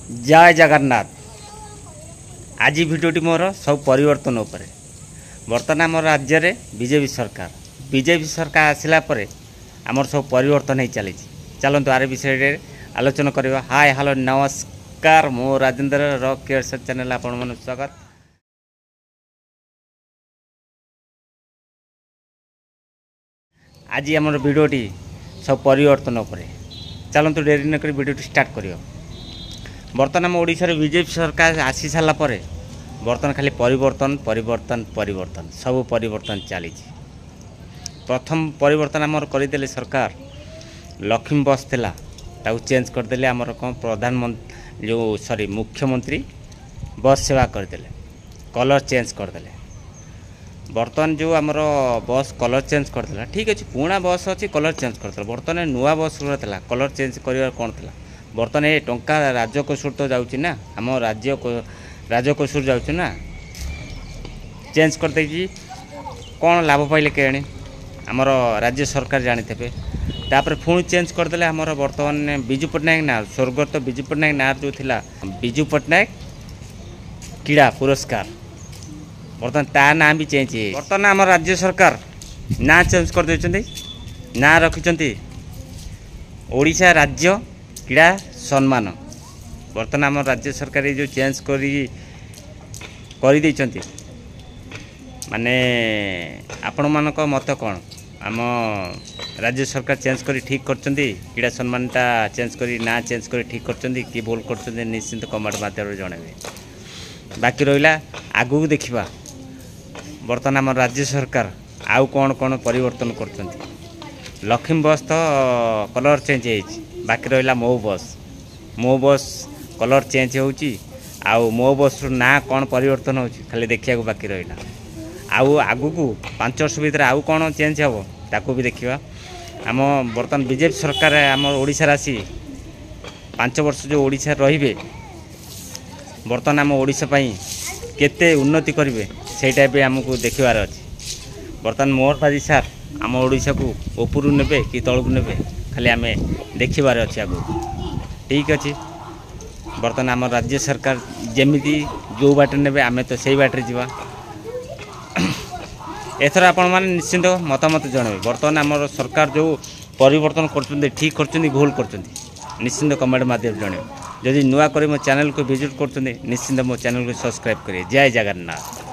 जय जगन्नाथ। आज भिडियोटी मोर सब परिवर्तन उपरे। बर्तमान आम राज्य में बीजेपी सरकार आसला पर आमर सब परिवर्तन हो चली। चलतु आर विषय आलोचना करवा। हाय हेलो नमस्कार, मो राजेंद्र रॉक केयर्स चैनल आपण मन स्वागत। आज आमर भिडियोटी सब परिवर्तन उपरे। चलतु डेरी नक भिडियोटी स्टार्ट करियो। बर्तमान आम ओडिशा रे बीजेपी सरकार आसी सारा पर बर्तमान खाली परिवर्तन परिवर्तन परिवर्तन सब परिवर्तन चली। प्रथम परिवर्तन आमर करदे सरकार। लक्ष्मी बस थिला ताऊ चेंज करदे। आमर कौन प्रधानमंत्री जो सॉरी मुख्यमंत्री बस सेवा करदे, कलर चेंज करदे। बर्तमान जो आमर बस कलर चेंज करदेला, ठीक अच्छे। पुणा बस अच्छी कलर चेंज करदेला। बर्तमान नुआ बस था कलर चेंज कर कौन था। बर्तमान ये टंका राजकोषर तो जाऊँगी ना, आम राजकोषर जाऊँ ना, चेंज करदे कौन लाभ पाइले केणी आमर राज्य सरकार जानीथे। तापर पुणी चेंज करदे आमर बर्तमान विजु पट्टनायक ना, स्वर्गत विजु पट्टनायक ना जो थिला विजु पट्टनायक क्रीड़ा पुरस्कार, बर्तमान ता ना भी चेंज है। बर्तमान आम राज्य सरकार ना चेंज कर देछन्ती, ना रखिछन्ती ओडिशा राज्य क्रीड़ा सम्मान। बर्तमान आम राज्य सरकार जो चेंज कर देछन्ती माने आपण मानक मत कौन? आम राज्य सरकार चेंज करी ठीक करछन्ती, क्रीड़ा सम्मानटा चेंज करी ना चेंज करी ठीक करछन्ती कि भूल करछन्ती? निश्चिंत कमेंट माध्यम जणावे। बाकी रहिला आगु देखिबा बर्तमान आम राज्य सरकार आउ कौन कौन परिवर्तन करछन्ती। लक्ष्मी बस तो कलर चेंज है, बाकी रहिला मो बस कलर चेंज होउची। आउ मो बस ना कौन परिवर्तन होउची खाली देखिया को बाकी रहिला। आउ आगु को 5 वर्ष भीतर आउ कौन चेंज हो ताकू भी देखिबा। आम बर्तमान बीजेपी सरकार आम ओडिशा रासी 5 वर्ष जो ओडिशा रहिबे, बर्तमान आम ओडिशा पई केते उन्नति करिवे सेटा भी आमको देखिबार अछि। बर्तमान मोहन माझी सार आम ओडिशा को ऊपरू नेबे कि तळकू नेबे खाली आमे देखिबार अछि आगु। ठीक अछि, बर्तमान आम राज्य सरकार जेमिति जो बाटे नेबे आमे तो सेही बाटे जीवा। एथर आपण माने निश्चिंत मतामत जणावे। बर्तमान आम सरकार जो परिवर्तन करछन्ती ठीक करछन्ती भूल करछन्ती निश्चिंत कमेंट माध्यम जणावे। जदि नुआ करे मो चैनल को विजिट करछन्ती निश्चिंत मो चैनल को सब्सक्राइब करिए। जय जगन्नाथ।